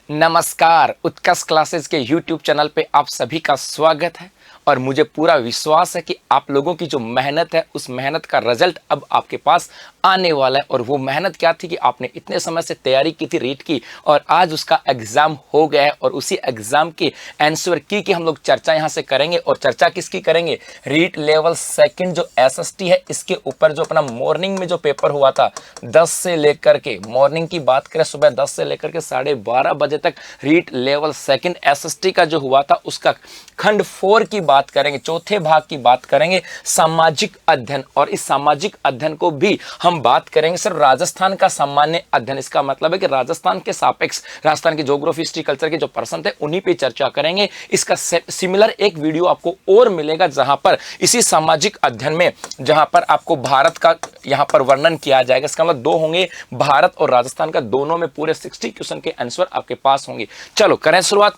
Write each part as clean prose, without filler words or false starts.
नमस्कार, उत्कर्ष क्लासेस के YouTube channel पे आप सभी का स्वागत है और मुझे पूरा विश्वास है कि आप लोगों की जो मेहनत है उस मेहनत का रिजल्ट अब आपके पास आने वाला है। और वो मेहनत क्या थी कि आपने इतने समय से तैयारी की थी रीट की और आज उसका एग्ज़ाम हो गया है और उसी एग्ज़ाम की आंसर की हम लोग चर्चा यहाँ से करेंगे। और चर्चा किसकी करेंगे? रीट लेवल सेकंड जो SST है इसके ऊपर जो अपना मॉर्निंग में जो पेपर हुआ था 10 से लेकर के, मॉर्निंग की बात करें सुबह 10 से लेकर के 12:30 बजे तक रीट लेवल सेकंड SST का जो हुआ था उसका खंड 4 की बात करेंगे, चौथे भाग की बात करेंगे, सामाजिक अध्ययन। और इस सामाजिक अध्ययन को भी हम बात करेंगे सिर्फ राजस्थान का सामान्य अध्ययन। इसका मतलब है कि राजस्थान के सापेक्ष राजस्थान की ज्योग्राफी हिस्ट्री कल्चर के जो पर्सन थे उन्हीं पे चर्चा करेंगे। इसका सिमिलर एक वीडियो आपको और मिलेगा जहां पर इसी सामाजिक अध्ययन में जहां पर आपको भारत का यहां पर वर्णन किया जाएगा। इसका मतलब 2 होंगे, भारत और राजस्थान का, दोनों में पूरे 60 क्वेश्चन के आंसर आपके पास होंगे। चलो करें शुरुआत।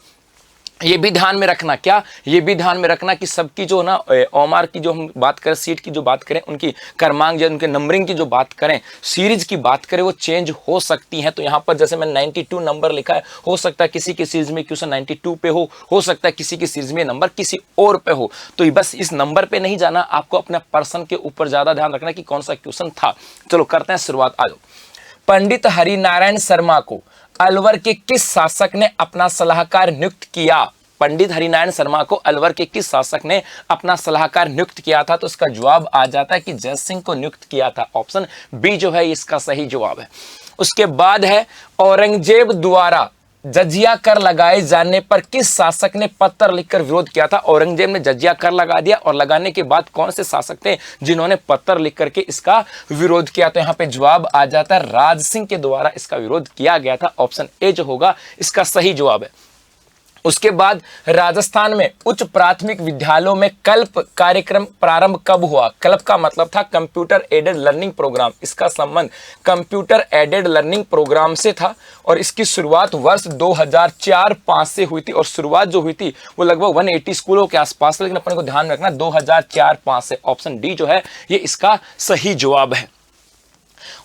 ये भी ध्यान में रखना, क्या ये भी ध्यान में रखना कि सबकी जो ना ओमार की जो हम बात करें, सीट की जो बात करें, उनकी क्रमांक या उनके नंबरिंग की जो बात करें, सीरीज की बात करें, वो चेंज हो सकती है। तो यहाँ पर जैसे मैं 92 नंबर लिखा है, हो सकता है किसी की सीरीज में क्वेश्चन 92 पे हो सकता है किसी की सीरीज में नंबर किसी और पे हो। तो बस इस नंबर पे नहीं जाना, आपको अपने पर्सन के ऊपर ज्यादा ध्यान रखना कि कौन सा क्वेश्चन था। चलो करते हैं शुरुआत। आ जाओ। पंडित हरिनारायण शर्मा को अलवर के किस शासक ने अपना सलाहकार नियुक्त किया? पंडित हरिनारायण शर्मा को अलवर के किस शासक ने अपना सलाहकार नियुक्त किया था? तो इसका जवाब आ जाता है कि जय सिंह को नियुक्त किया था। ऑप्शन बी जो है इसका सही जवाब है। उसके बाद है औरंगजेब द्वारा जजिया कर लगाए जाने पर किस शासक ने पत्र लिखकर विरोध किया था? औरंगजेब ने जजिया कर लगा दिया और लगाने के बाद कौन से शासक थे जिन्होंने पत्र लिख करके इसका विरोध किया? तो यहां पे जवाब आ जाता है राज सिंह के द्वारा इसका विरोध किया गया था। ऑप्शन ए जो होगा इसका सही जवाब है। उसके बाद राजस्थान में उच्च प्राथमिक विद्यालयों में कल्प कार्यक्रम प्रारंभ कब हुआ? कल्प का मतलब था कंप्यूटर एडेड लर्निंग प्रोग्राम। इसका संबंध कंप्यूटर एडेड लर्निंग प्रोग्राम से था और इसकी शुरुआत वर्ष 2004-05 से हुई थी और शुरुआत जो हुई थी वो लगभग 180 स्कूलों के आसपास, लेकिन अपने को ध्यान रखना 2004-05 से। ऑप्शन डी जो है ये इसका सही जवाब है।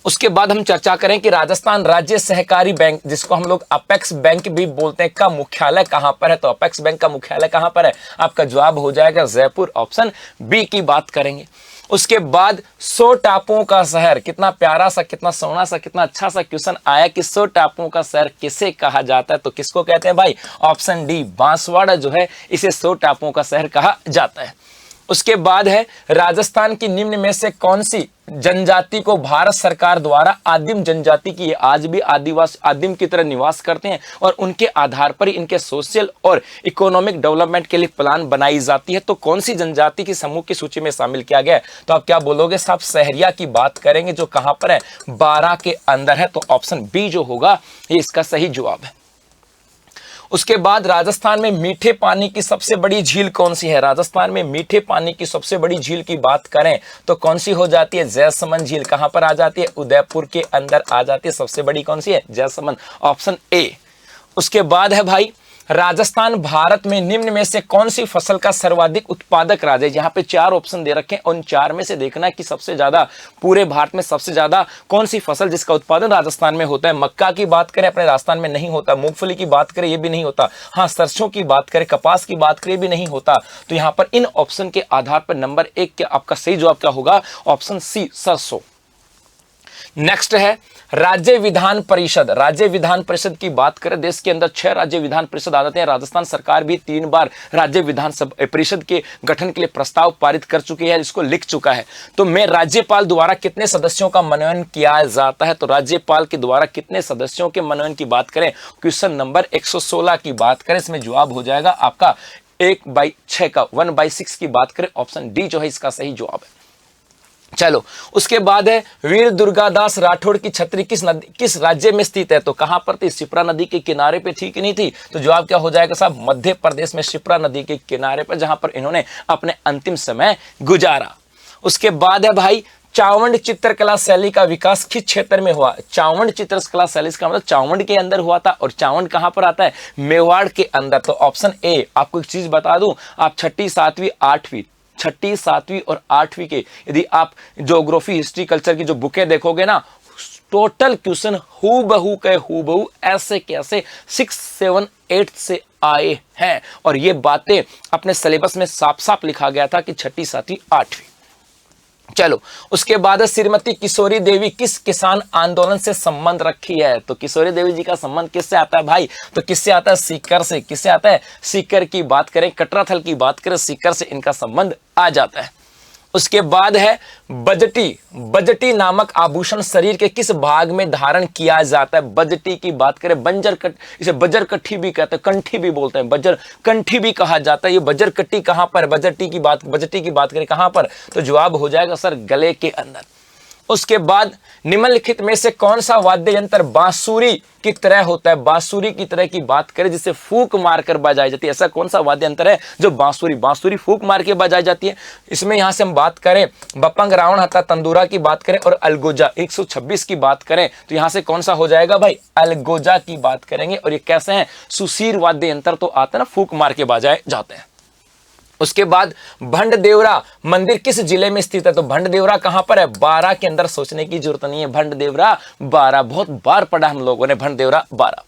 उसके बाद हम चर्चा करें कि राजस्थान राज्य सहकारी बैंक, जिसको हम लोग अपेक्स बैंक भी बोलते हैं, का मुख्यालय कहां पर है? तो अपेक्स बैंक का मुख्यालय कहां पर है? आपका जवाब हो जाएगा जयपुर। ऑप्शन बी की बात करेंगे। उसके बाद 100 टापुओं का शहर, कितना प्यारा सा, कितना सोना सा, कितना अच्छा सा क्वेश्चन आया कि 100 टापुओं का शहर किसे कहा जाता है? तो किसको कहते हैं भाई? ऑप्शन डी बांसवाड़ा जो है इसे 100 टापुओं का शहर कहा जाता है। उसके बाद है राजस्थान की निम्न में से कौन सी जनजाति को भारत सरकार द्वारा आदिम जनजाति की, आज भी आदिवासी आदिम की तरह निवास करते हैं और उनके आधार पर ही इनके सोशल और इकोनॉमिक डेवलपमेंट के लिए प्लान बनाई जाती है? तो कौन सी जनजाति की समूह की सूची में शामिल किया गया है? तो आप क्या बोलोगे साहब? सहरिया की बात करेंगे जो कहां पर है? 12 के अंदर है। तो ऑप्शन बी जो होगा ये इसका सही जवाब है। उसके बाद राजस्थान में मीठे पानी की सबसे बड़ी झील कौन सी है? राजस्थान में मीठे पानी की सबसे बड़ी झील की बात करें तो कौन सी हो जाती है? जैसमंद झील। कहां पर आ जाती है? उदयपुर के अंदर आ जाती है। सबसे बड़ी कौन सी है? जैसमंद। Option A. उसके बाद है भाई राजस्थान भारत में निम्न में से कौन सी फसल का सर्वाधिक उत्पादक राज्य है? यहाँ पे 4 ऑप्शन दे रखे हैं, उन 4 में से देखना है कि सबसे ज्यादा पूरे भारत में सबसे ज्यादा कौन सी फसल जिसका उत्पादन राजस्थान में होता है। मक्का की बात करें अपने राजस्थान में नहीं होता, मूंगफली की बात करें ये भी नहीं होता, हाँ सरसों की बात करें, कपास की बात करें भी नहीं होता। तो यहाँ पर इन ऑप्शन के आधार पर नंबर 1 के आपका सही जवाब क्या होगा? ऑप्शन सी सरसों। नेक्स्ट है राज्य विधान परिषद। राज्य विधान परिषद की बात करें, देश के अंदर 6 राज्य विधान परिषद आ जाते हैं। राजस्थान सरकार भी 3 बार राज्य विधान परिषद के गठन के लिए प्रस्ताव पारित कर चुकी है, इसको लिख चुका है। तो मैं राज्यपाल द्वारा कितने सदस्यों का मनोनयन किया जाता है? तो राज्यपाल के द्वारा कितने सदस्यों के मनोनयन की बात करें, क्वेश्चन नंबर 116 की बात करें, इसमें जवाब हो जाएगा आपका 1/6 का, 1/6 की बात करें, ऑप्शन डी जो है इसका सही जवाब है। चलो उसके बाद है वीर दुर्गादास राठौड़ की छतरी किस राज्य में स्थित है? तो कहां पर थी? शिप्रा नदी के किनारे पे थी कि नहीं थी? तो जवाब क्या हो जाएगा साहब? मध्य प्रदेश में शिप्रा नदी के किनारे पर, जहां पर इन्होंने अपने अंतिम समय गुजारा। उसके बाद है भाई चावंड चित्रकला शैली का विकास किस क्षेत्र में हुआ? चावंड चित्रकला शैली का मतलब चावंड के अंदर हुआ था और चावंड कहां पर आता है? मेवाड़ के अंदर। तो ऑप्शन ए। आपको एक चीज बता दूं, आप 6ठी 7वीं 8वीं 6ठी 7वीं और 8वीं के यदि आप ज्योग्राफी हिस्ट्री कल्चर की जो बुकें देखोगे ना, टोटल क्वेश्चन हूबहू के हूबहू ऐसे कैसे 6, 7, 8 से आए हैं। और ये बातें अपने सिलेबस में साफ साफ लिखा गया था कि 6ठी, 7वीं, 8वीं। चलो, उसके बाद श्रीमती किशोरी देवी किस किसान आंदोलन से संबंध रखी है? तो किशोरी देवी जी का संबंध किससे आता है भाई? तो किससे आता है? सीकर से। किससे आता है? सीकर की बात करें, कटराथल की बात करें, सीकर से इनका संबंध आ जाता है। उसके बाद है बजटी। बजटी नामक आभूषण शरीर के किस भाग में धारण किया जाता है? बजटी की बात करें, बंजर कट, इसे बजर कट्ठी भी कहते हैं, कंठी भी बोलते हैं, बजर कंठी भी कहा जाता है। ये बजर कट्टी कहां पर? बजटी की बात करें कहां पर? तो जवाब हो जाएगा सर गले के अंदर। उसके बाद निम्नलिखित में से कौन सा वाद्य यंत्र बांसुरी की तरह होता है? बांसुरी की तरह की बात करें जिसे फूंक मारकर बजाई जाती है, ऐसा कौन सा वाद्य यंत्र है जो बांसुरी फूंक मार के बजाई जाती है? इसमें यहां से हम बात करें बपंग, रावण हत्था, तंदूरा की बात करें और अलगोजा 126 की बात करें तो यहां से कौन सा हो जाएगा भाई? अलगोजा की बात करेंगे। और ये कैसे हैं? सुशीर वाद्य यंत्र तो आता है ना, फूंक मार के बजाए जाते हैं। उसके बाद भंडदेवरा मंदिर किस जिले में स्थित है? तो भंडदेवरा कहां पर है? बारां के अंदर। सोचने की जरूरत नहीं है, भंडदेवरा बारां, बहुत बार पढ़ा हम लोगों ने भंडदेवरा बारां।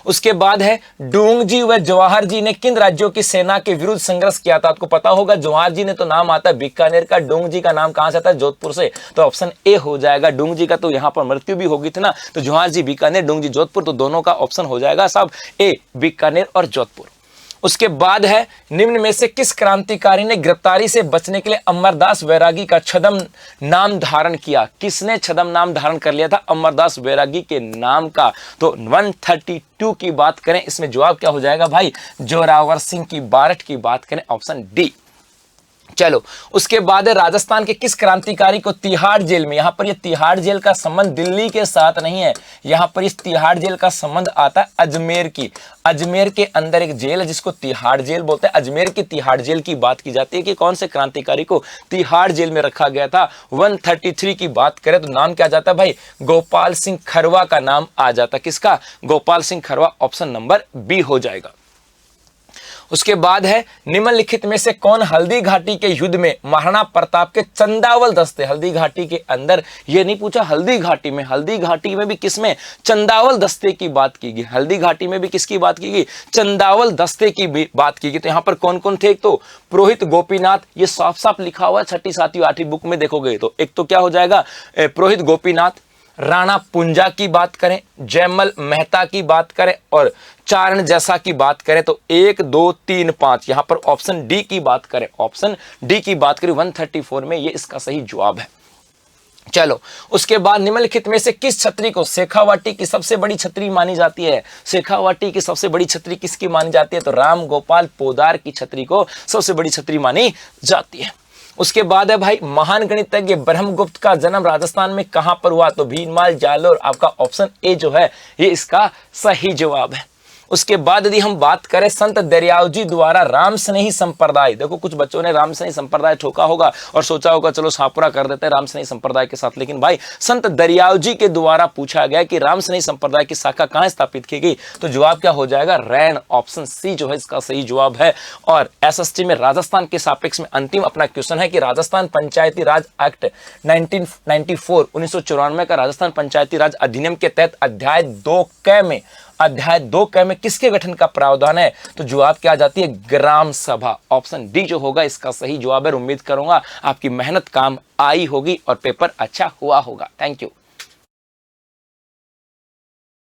उसके बाद है डूंग जी व जवाहर जी ने किन राज्यों की सेना के विरुद्ध संघर्ष किया था? आपको पता होगा, जवाहर जी ने तो नाम आता है बीकानेर का, डूंग जी का नाम कहां से आता है? जोधपुर से। तो ऑप्शन ए हो जाएगा। डूंग जी का तो यहां पर मृत्यु भी हो गई थी ना, तो जवाहर जी बीकानेर, डूंग जी जोधपुर, तो दोनों का ऑप्शन हो जाएगा सब ए, बीकानेर और जोधपुर। उसके बाद है निम्न में से किस क्रांतिकारी ने गिरफ्तारी से बचने के लिए अमरदास वैरागी का छद्म नाम धारण किया? किसने छद्म नाम धारण कर लिया था अमरदास वैरागी के नाम का? तो 132 की बात करें, इसमें जवाब क्या हो जाएगा भाई? जोरावर सिंह की बारठ की बात करें, ऑप्शन डी। चलो, उसके बाद राजस्थान के किस क्रांतिकारी को तिहाड़ जेल में, यहां पर ये तिहाड़ जेल का संबंध दिल्ली के साथ नहीं है, यहां पर इस तिहाड़ जेल का संबंध आता है अजमेर की। अजमेर के अंदर एक जेल है जिसको तिहाड़ जेल बोलते हैं। अजमेर की तिहाड़ जेल की बात की जाती है कि कौन से क्रांतिकारी को तिहाड़ जेल में रखा गया था। 133 की बात करें तो नाम क्या जाता है भाई? गोपाल सिंह खरवा का नाम आ जाता है। किसका? Gopal Singh Kharwa, option number B हो जाएगा। उसके बाद है निम्नलिखित में से कौन हल्दी घाटी के युद्ध में महाराणा प्रताप के चंदावल दस्ते, हल्दी घाटी के अंदर, ये नहीं पूछा हल्दी घाटी में, हल्दी घाटी में भी किसमें? चंदावल दस्ते की बात की गई। हल्दी घाटी में भी किसकी बात की गई? चंदावल दस्ते की भी बात की गई। तो यहां पर कौन कौन थे? एक तो पुरोहित गोपीनाथ, ये साफ साफ लिखा हुआ है 6ठी, 7वीं, 8वीं बुक में देखोगे तो। एक तो क्या हो जाएगा? पुरोहित गोपीनाथ, राणा पुंजा की बात करें, जयमल मेहता की बात करें और चारण जैसा की बात करें तो 1, 2, 3, 5, यहां पर ऑप्शन डी की बात करें, ऑप्शन डी की बात करें 134 में, ये इसका सही जवाब है। चलो, उसके बाद निम्नलिखित में से किस छतरी को शेखावाटी की सबसे बड़ी छतरी मानी जाती है? शेखावाटी की सबसे बड़ी छतरी किसकी मानी जाती है? तो राम गोपाल पोदार की छतरी को सबसे बड़ी छतरी मानी जाती है। उसके बाद है भाई महान गणितज्ञ ब्रह्मगुप्त का जन्म राजस्थान में कहां पर हुआ? तो भीनमाल, जालोर, आपका ऑप्शन ए जो है ये इसका सही जवाब है। उसके बाद यदि हम बात करें संत दरियाव जी द्वारा राम स्नेही संप्रदाय, देखो कुछ बच्चों ने राम स्नेही संप्रदाय ठोका होगा और सोचा होगा चलो सापुरा कर देते हैं राम स्नेही संप्रदाय के साथ, लेकिन भाई संत दरियाव जी के द्वारा पूछा गया कि राम स्नेही संप्रदाय की शाखा कहां स्थापित की गई? तो जवाब क्या हो जाएगा? रैन, ऑप्शन सी जो है इसका सही जवाब है। और एसएसटी में राजस्थान के सापेक्ष में अंतिम अपना क्वेश्चन है कि राजस्थान पंचायती राज एक्ट 1994 का राजस्थान पंचायती राज अधिनियम के तहत अध्याय 2 क में किसके गठन का प्रावधान है? तो जवाब क्या आ जाती है? ग्राम सभा, ऑप्शन डी जो होगा इसका सही जवाब है। उम्मीद करूंगा आपकी मेहनत काम आई होगी और पेपर अच्छा हुआ होगा। Thank you.